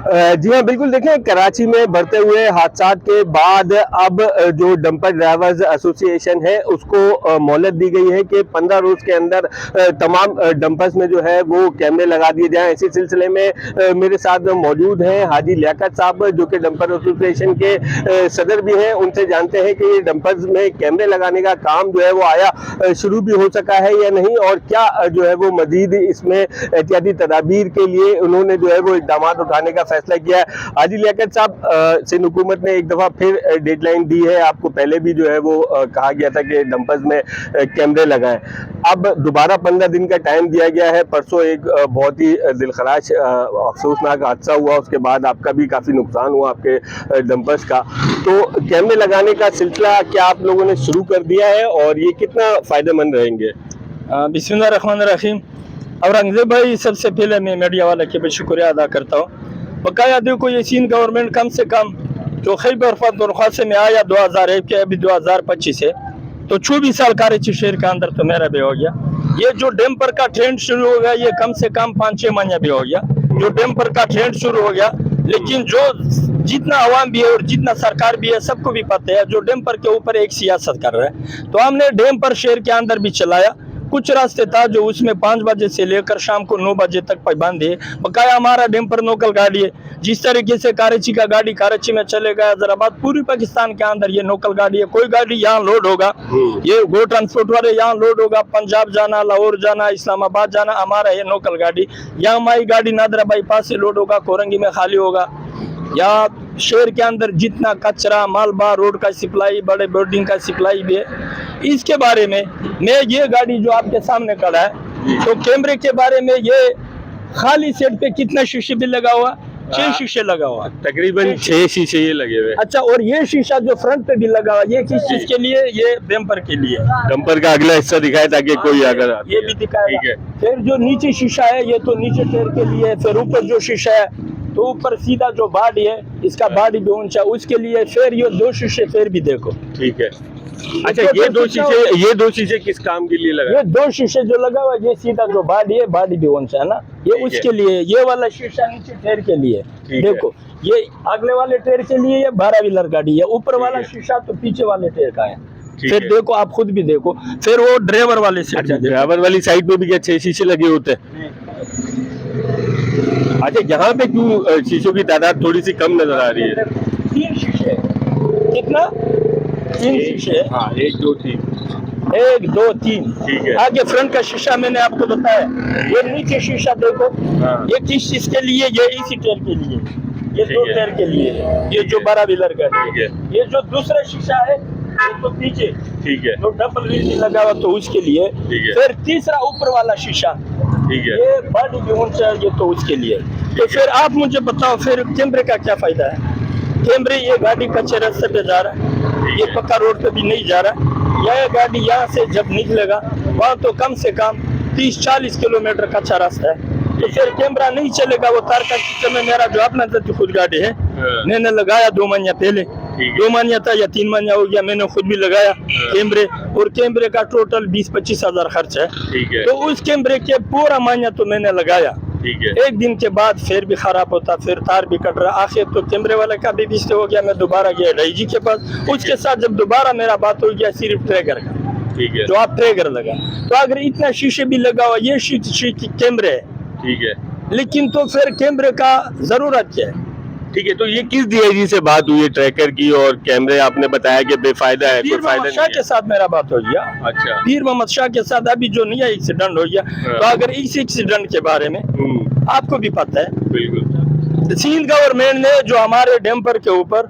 जी हाँ, बिल्कुल देखें कराची में बढ़ते हुए हादसात के बाद अब जो डंपर ड्राइवर्स एसोसिएशन है उसको मोहलत दी गई है कि 15 रोज के अंदर तमाम डंपर्स में जो है वो कैमरे लगा दिए जाएं। इसी सिलसिले में मेरे साथ मौजूद हैं हाजी लियाकत साहब जो कि डंपर एसोसिएशन के सदर भी हैं। उनसे जानते हैं कि डंपर्स में कैमरे लगाने का काम जो है वो आया शुरू भी हो सका है या नहीं, और क्या जो है वो मजीद इसमें एहतियाती तदाबीर के लिए उन्होंने जो है वो इक़दाम उठाने का फैसला किया है। हाजी लियाकत साहब, सिंध हुकूमत ने एक दफ़ा फिर डेडलाइन दी है, आपको पहले भी जो है वो कहा गया था कि डंपर्स में कैमरे लगाएं। अब दोबारा 15 दिन का टाइम दिया गया है। परसों एक बहुत ही दिलखराश अफसोसनाक हादसा हुआ, उसके बाद आपका भी काफ़ी नुकसान हुआ आपके डंपर्स का। तो कैमरे लगाने का सिलसिला क्या आप लोगों ने शुरू कर दिया है और ये कितना फ़ायदेमंद रहेंगे? बिस्मिल्लाहिर्रहमानिर्रहीम। औरंगजेब भाई, सबसे पहले मैं मीडिया वाला के भी शुक्रिया अदा करता हूँ। बकाया देखो, ये सिंध गवर्नमेंट कम से कम जो खैबर पख्तूनख्वा से में आया 2001 के अभी 2025 है, तो 24 साल कराची शहर के अंदर तो मेरा भी हो गया। ये जो डैम्पर का ट्रेंड शुरू हो गया ये कम से कम 5-6 महीने भी हो गया जो डैम्पर का ट्रेंड शुरू हो गया। लेकिन जो जितना अवाम भी है और जितना सरकार भी है सबको भी पता है जो डैम्पर के ऊपर एक सियासत कर रहा है। तो हमने डैम्पर शहर के अंदर भी चलाया। कुछ रास्ते था जो उसमें 5 बजे से लेकर शाम को 9 बजे तक पाबंदी है। बकाया हमारा डैम्पर लोकल गाड़ी है। जिस तरीके से कराची का गाड़ी कराची में चलेगा, हैदराबाद, पूरी पाकिस्तान के अंदर ये लोकल गाड़ी है। कोई गाड़ी यहाँ लोड होगा, ये गो ट्रांसपोर्ट वाले यहाँ लोड होगा, पंजाब जाना, लाहौर जाना, इस्लामाबाद जाना, हमारा ये लोकल गाड़ी। यहाँ हमारी गाड़ी नादरा बाईपास से लोड होगा, कोरंगी में खाली होगा। या शहर के अंदर जितना कचरा, मालबा, रोड का सप्लाई, बड़े बिल्डिंग का सप्लाई भी है। इसके बारे में मैं ये गाड़ी जो आपके सामने खड़ा है, तो कैमरे के बारे में ये खाली सेट पे कितना शीशे भी लगा हुआ? 6 शीशे लगा हुआ, तकरीबन 6 शीशे ये लगे हुए। अच्छा, और ये शीशा जो फ्रंट पे भी लगा हुआ ये किस चीज के लिए? ये डैम्पर के लिए। डंपर का अगला हिस्सा दिखाए ताकि कोई अगर ये भी दिखाएगा। फिर जो नीचे शीशा है ये तो नीचे टायर के लिए। फिर ऊपर जो शीशा है तो ऊपर सीधा जो बॉडी है इसका बॉडी भी ऊंचा उसके लिए। फिर ये 2 शीशे फिर भी देखो। ठीक है। अच्छा, ये दो शीशे किस काम के लिए लगा? ये 2 शीशे जो लगा हुआ ये सीधा जो बॉडी है, बॉडी भी ऊंचा है ना, ये उसके लिए। ये वाला शीशा नीचे टायर के लिए देखो, ये अगले वाले टायर के लिए। ये 12 व्हीलर गाड़ी है। ऊपर वाला शीशा तो पीछे वाले टायर का है। फिर देखो, आप खुद भी देखो। फिर वो ड्राइवर वाले से, अच्छा, ड्राइवर वाली साइड पे भी क्या 6 शीशे लगे होते हैं? अच्छा, यहाँ पे क्यों शीशों की तादाद थोड़ी सी कम नजर आ रही है? 3 शीशे। कितना? 3 शीशे। हाँ, 1 2 3। 1 2 3। ठीक है। आगे फ्रंट का शीशा मैंने आपको बताया। ये नीचे शीशा देखो, ये किस चीज के लिए? ये इसी टायर के लिए, ये 2 टायर के लिए। ये जो 12 व्हीलर का है। ये जो दूसरा शीशा है ये तो पीछे, ठीक है, जो डबल व्हील लगा हुआ तो उसके लिए। फिर तीसरा ऊपर वाला शीशा, ठीक है, ये बॉडी भी ऊंचा है, ये तो उसके लिए। तो फिर आप मुझे बताओ फिर कैमरे का क्या फायदा है? कैमरे, ये गाड़ी कच्चे रास्ते पे जा रहा है, ये पक्का रोड पे भी नहीं जा रहा। यह गाड़ी यहाँ से जब निकलेगा वहाँ तो कम से कम 30-40 किलोमीटर कच्चा रास्ता है। तो फिर कैमरा नहीं चलेगा। वो तार का सिस्टम में मेरा जो अपना खुद गाड़ी है, मैंने लगाया 2 महीने पहले, 2 महीने था या 3 महीने हो गया, मैंने खुद भी लगाया कैमरे। और कैमरे का टोटल 20-25 हजार खर्च है। तो उस कैमरे के पूरा महीना तो मैंने लगाया। एक दिन के बाद फिर भी खराब होता, फिर तार भी कट रहा। आखिर तो कैमरे वाले का भी बिस्ते हो गया। मैं दोबारा गया डीजी के पास। उसके साथ जब दोबारा मेरा बात हो गया सिर्फ ट्रैगर का, जो आप ट्रैगर लगा। तो अगर इतना शीशे भी लगा हुआ, ये कैमरे है, ठीक है, लेकिन तो फिर कैमरे का जरूरत क्या है? ठीक है। तो ये किस डीआईजी से बात हुई है ट्रैकर की और कैमरे? आपने बताया कि बेफायदा है, कोई फायदा नहीं है। के साथ मेरा बात हो गया। अच्छा, पीर मोहम्मद शाह के साथ अभी जो नया एक्सीडेंट हो गया। तो अगर इस एक्सीडेंट के बारे में आपको भी पता है, बिल्कुल, सिंध गवर्नमेंट ने जो हमारे डैम्पर के ऊपर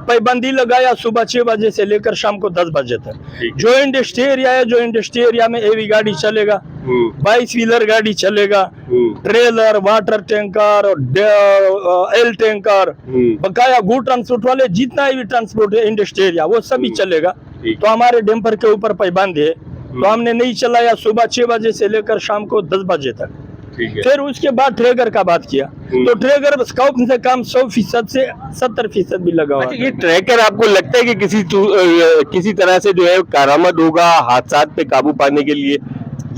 पाबंदी लगाया सुबह 6 बजे से लेकर शाम को 10 बजे तक। जो इंडस्ट्री एरिया है, जो इंडस्ट्री एरिया में एवी गाड़ी चलेगा, 22 व्हीलर गाड़ी चलेगा, trailer, water tanker, L tanker, बकाया गुड ट्रांसपोर्ट वाले जितना भी ट्रांसपोर्ट है इंडस्ट्री एरिया वो सभी चलेगा। तो हमारे डैम्पर के ऊपर पाबंदी है। तो हमने नहीं चलाया सुबह 6 बजे से लेकर शाम को 10 बजे तक। फिर उसके बाद ट्रैगर का बात किया तो ट्रैगर स्काउप से कम 100% से 70% भी लगा हुआ। अच्छा, ये ट्रैकर आपको लगता है कि किसी तरह से जो है कारामद होगा हादसात पे काबू पाने के लिए?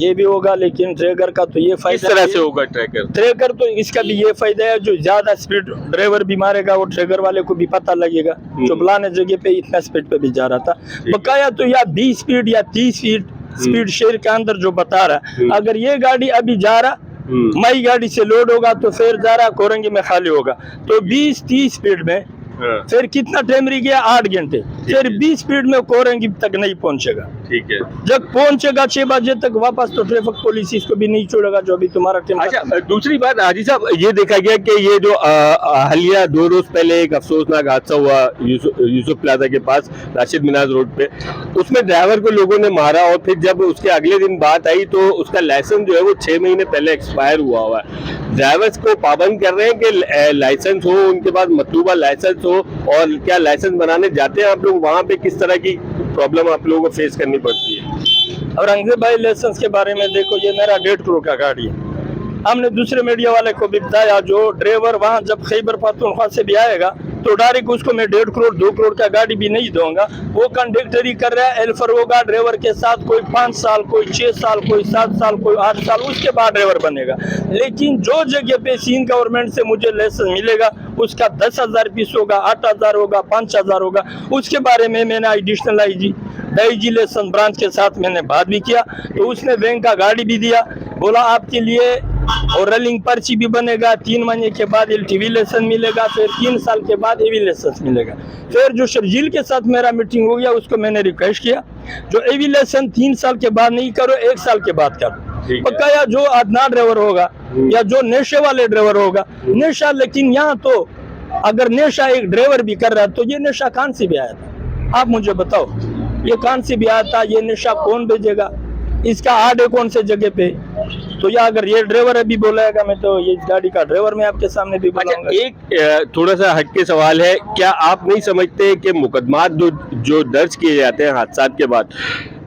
ये भी होगा, लेकिन ट्रैकर का तो ये किस फायदा तरह से होगा ट्रैकर? ट्रैकर तो इसका भी ये फायदा है, जो ज्यादा स्पीड ड्राइवर भी मारेगा वो ट्रैकर वाले को भी पता लगेगा जो फलाने जगह पे इतना स्पीड पे भी जा रहा था। बकाया तो या 20 स्पीड या 30 फीट स्पीड शेयर के अंदर जो बता रहा, अगर ये गाड़ी अभी जा रहा मई गाड़ी से लोड होगा तो फिर जा रहा कोरंगी में खाली होगा, तो 20-30 स्पीड में फिर कितना टाइम रह गया, 8 घंटे, फिर 20 स्पीड में कोरंगी तक नहीं पहुंचेगा। ठीक है। जब पहुंचेगा 6 बजे तक वापस, तो ट्रैफिक पुलिस इसको भी नहीं छोड़ेगा जो अभी तुम्हारा टीम। अच्छा, दूसरी बात हाजी साहब, ये देखा गया कि ये जो हालिया 2 रोज पहले एक अफसोसनाक हादसा हुआ यूसुफ प्लाजा के पास राशिद मिनाज रोड पे, उसमें ड्राइवर को लोगों ने मारा और फिर जब उसके अगले दिन बात आई तो उसका लाइसेंस जो है वो 6 महीने पहले एक्सपायर हुआ है। ड्राइवर्स को पाबंद कर रहे हैं कि लाइसेंस हो, उनके पास मतलूबा लाइसेंस हो, और क्या लाइसेंस बनाने जाते हैं आप लोग वहाँ पे किस तरह की प्रॉब्लम आप लोगों को फेस करनी पड़ती है? और अंग्रेज भाई लाइसेंस के बारे में देखो, ये मेरा 1.5 करोड़ का गाड़ी है। हमने दूसरे मीडिया वाले को भी बताया, जो ड्राइवर वहाँ जब खैबर पख्तूनख्वा से भी आएगा तो डायरेक्ट उसको मैं 1.5 करोड़ 2 करोड़ का गाड़ी भी नहीं दूंगा। वो कंडक्टरी कर रहा है, एल्फर होगा ड्राइवर के साथ, कोई 5 साल, कोई 6 साल, कोई 7 साल, कोई 8 साल, उसके बाद ड्राइवर बनेगा। लेकिन जो जगह पे सिंध गवर्नमेंट से मुझे लाइसेंस मिलेगा उसका 10,000 पीस होगा, 8,000 होगा, 5,000 होगा, उसके बारे में मैंने एडिशनल आईजी लाइसेंस ब्रांच के साथ मैंने बात भी किया, तो उसने बैंक का गाड़ी भी दिया, बोला आपके लिए और रनिंग पर्ची भी बनेगा, 3 महीने के बाद एलटीवी लाइसेंस मिलेगा, फिर 3 साल के बाद एवी लाइसेंस मिलेगा। फिर जो शर्जील के साथ मेरा मीटिंग हो गया, उसको मैंने रिक्वेस्ट किया जो एवी लाइसेंस 3 साल के बाद नहीं करो, 1 साल के बाद करो। बकाया जो अदना ड्राइवर होगा या जो नशे वाले ड्राइवर होगा, नशा, लेकिन यहाँ तो अगर नशा एक ड्राइवर भी कर रहा है तो ये नशा कहाँ से भी आया था, आप मुझे बताओ, ये कहाँ से भी आया था, ये नशा कौन भेजेगा, इसका आड़े कौन से जगह पे? तो या अगर ये ड्राइवर अभी बोलेगा मैं तो ये गाड़ी का ड्राइवर मैं आपके सामने भी बोलूंगा। अच्छा, एक थोड़ा सा हट के सवाल है, क्या आप नहीं समझते कि मुकदमात जो दर्ज किए जाते हैं हादसा के बाद,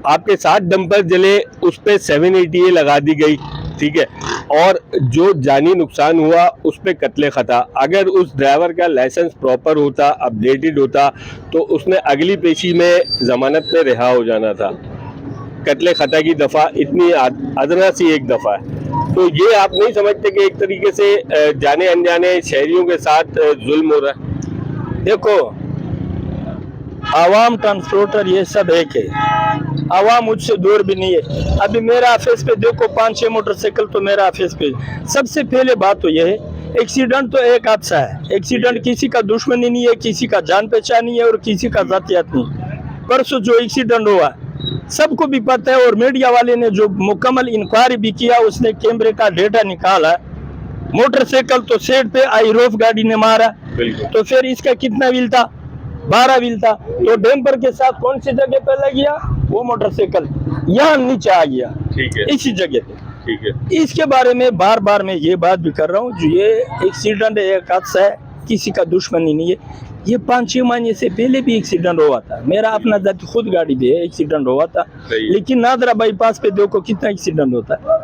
आपके 7 डंपर जले, उस पे 780A लगा दी गई, ठीक है, और जो जानी नुकसान हुआ उस पे कत्ले खता, अगर उस ड्राइवर का लाइसेंस प्रॉपर होता, अपडेटेड होता, तो उसने अगली पेशी में जमानत पे रिहा हो जाना था। कत्ले खता की दफ़ा इतनी अदना सी एक दफ़ा है, तो ये आप नहीं समझते कि एक तरीके से जाने अनजाने शहरियों के साथ जुल्म हो रहा है? देखो, आवाम ट्रांसपोर्टर ये सब एक है, आवाम मुझसे दूर भी नहीं है। अभी मेरा ऑफिस पे देखो 5-6 मोटरसाइकिल तो मेरा ऑफिस पे। सबसे पहले बात तो यह है, एक्सीडेंट तो एक हादसा है, एक्सीडेंट किसी का दुश्मनी नहीं है, किसी का जान पहचान नहीं है और किसी का जातियात नहीं। परसों जो एक्सीडेंट हुआ सबको भी पता है, और मीडिया वाले ने जो मुकम्मल इंक्वायरी भी किया, उसने कैमरे का डेटा निकाला, मोटरसाइकिल तो सेट पे आईरोफ गाड़ी ने मारा, तो फिर इसका कितना व्हील था, 12 व्हील था, तो डैम्पर के साथ कौन सी जगह पे लग गया, वो मोटरसाइकिल यहाँ नीचे आ गया, ठीक है, इसी जगह पे। ठीक है, इसके बारे में बार बार मैं ये बात भी कर रहा हूँ, जो ये एक्सीडेंट है, एक हादसा है, किसी का दुश्मनी नहीं है। ये 5-6 महीने से पहले भी एक्सीडेंट हुआ था, मेरा अपना जाति खुद गाड़ी भी है, एक्सीडेंट हुआ था, लेकिन नादरा बाईपास पे देखो कितना एक्सीडेंट होता है,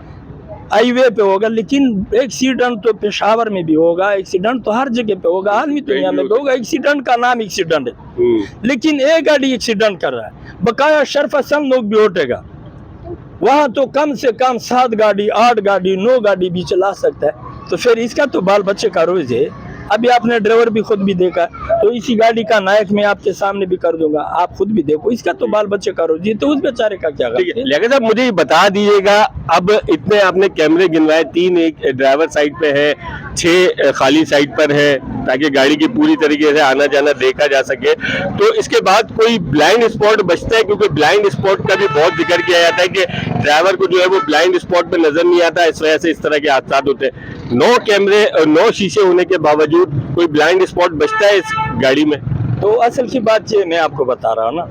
हाईवे पे होगा, लेकिन एक्सीडेंट तो पेशावर में भी होगा, एक्सीडेंट तो हर जगह पे होगा, आलमी दुनिया में होगा, एक्सीडेंट का नाम एक्सीडेंट है। लेकिन एक गाड़ी एक्सीडेंट कर रहा है, बकाया शर्फसन लोग भी उठेगा, वहाँ तो कम से कम 7 गाड़ी, 8 गाड़ी, 9 गाड़ी भी चला सकता है, तो फिर इसका तो बाल बच्चे का रोज है। अभी आपने ड्राइवर भी खुद भी देखा, तो इसी गाड़ी का नायक मैं आपके सामने भी कर दूंगा, आप खुद भी देखो, इसका तो बाल बच्चे का रोज है, तो उस बेचारे का क्या गलती है? लेकिन साहब मुझे बता दीजिएगा, अब इतने आपने कैमरे गिनवाए, 3 एक ड्राइवर साइड पे है, 6 खाली साइड पर है, ताकि गाड़ी की पूरी तरीके से आना जाना देखा जा सके, तो इसके बाद कोई ब्लाइंड स्पॉट बचता है? क्योंकि ब्लाइंड स्पॉट का भी बहुत जिक्र किया जाता है कि ड्राइवर को जो है वो ब्लाइंड स्पॉट पे नजर नहीं आता, इस वजह से इस तरह के हादसा होते हैं। 9 कैमरे, 9 शीशे होने के बावजूद कोई ब्लाइंड स्पॉट बचता है इस गाड़ी में? तो असल की बात ये मैं आपको बता रहा हूँ ना,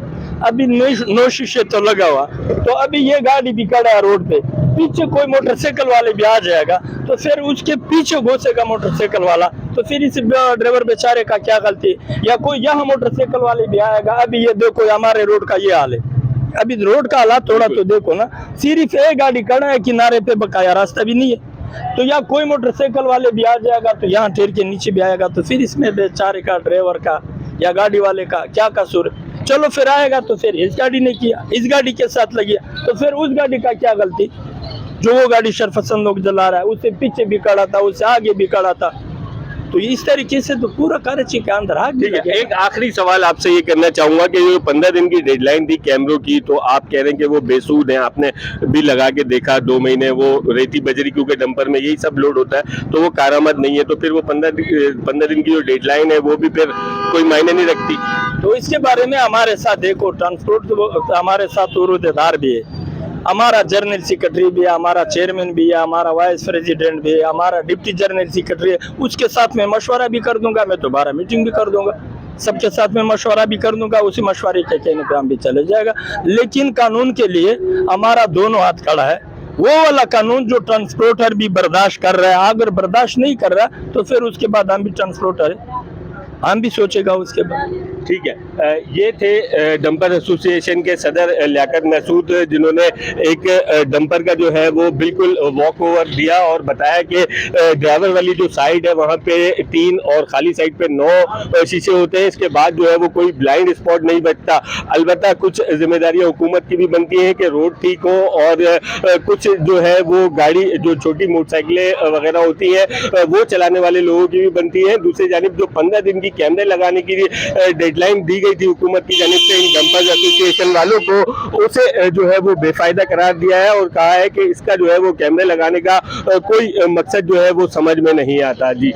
अभी 9 शीशे तो लगा हुआ, तो अभी ये गाड़ी भी खड़ा है रोड पे, पीछे कोई मोटरसाइकिल वाले भी आ जाएगा तो फिर उसके पीछे घुसेगा मोटरसाइकिल वाला, तो फिर इस ड्राइवर बेचारे का क्या गलती? या कोई यहाँ मोटरसाइकिल वाले भी आएगा, अभी ये देखो हमारे रोड का ये हाल है, अभी रोड का हालात थोड़ा तो देखो ना, सिर्फ एक गाड़ी खड़ा है किनारे पे, बकाया रास्ता भी नहीं है, तो या कोई मोटरसाइकिल वाले भी आ जाएगा तो यहाँ ठेर के नीचे भी आएगा, तो फिर इसमें बेचारे का, ड्राइवर का या गाड़ी वाले का क्या कसूर? चलो फिर आएगा तो फिर इस गाड़ी ने किया, इस गाड़ी के साथ लगी, तो फिर उस गाड़ी का क्या गलती? जो वो गाड़ी शरफसन लोग जला रहा है, उससे पीछे भी खड़ा था, उससे आगे भी खड़ा था। तो इस तरीके से तो पूरा कराची के अंदर आग ठीक है, लगे। एक आखिरी सवाल आपसे ये करना चाहूंगा कि जो 15 दिन की डेडलाइन थी कैमरों की, तो आप कह रहे हैं कि वो बेसूद हैं, आपने भी लगा के देखा 2 महीने, वो रेती बजरी क्योंकि डंपर में यही सब लोड होता है, तो वो कारामद नहीं है, तो फिर वो 15 दिन की जो डेडलाइन है वो भी फिर कोई मायने नहीं रखती। तो इसके बारे में हमारे साथ देखो ट्रांसपोर्ट हमारे साथ उहदेदार भी है, हमारा जनरल सेक्रेटरी भी है, हमारा चेयरमैन भी है, हमारा वाइस प्रेसिडेंट भी है, हमारा डिप्टी जनरल सेक्रेटरी है। उसके साथ में मशवरा भी कर दूंगा, मैं दोबारा मीटिंग भी कर दूंगा, सबके साथ में मशवरा भी कर दूंगा, उसी मशवरे के कहने पे हम भी चले जाएगा। लेकिन कानून के लिए हमारा दोनों हाथ खड़ा है। वो वाला कानून जो ट्रांसपोर्टर भी बर्दाश्त कर रहा है, अगर बर्दाश्त नहीं कर रहा तो फिर उसके बाद हम भी ट्रांसपोर्टर है, हम भी सोचेगा उसके बाद। ठीक है, ये थे डंपर एसोसिएशन के सदर लियाकत महसूद, जिन्होंने एक डंपर का जो है वो बिल्कुल वॉक ओवर दिया और बताया कि ड्राइवर वाली जो साइड है वहाँ पे 3 और खाली साइड पे 9 शीशे होते हैं। इसके बाद जो है वो कोई ब्लाइंड स्पॉट नहीं बचता। अलबत्ता कुछ जिम्मेदारियां हुकूमत की भी बनती हैं कि रोड ठीक हो, और कुछ जो है वो गाड़ी जो छोटी मोटरसाइकिलें वगैरह होती हैं वो चलाने वाले लोगों की भी बनती है। दूसरी जानिब जो 15 दिन की कैमरे लगाने की डेडलाइन दी गई थी हुकूमत की जानिब से इन डंपर एसोसिएशन वालों को, उसे जो है वो बेफायदा करार दिया है और कहा है कि इसका जो है वो कैमरे लगाने का कोई मकसद जो है वो समझ में नहीं आता। जी।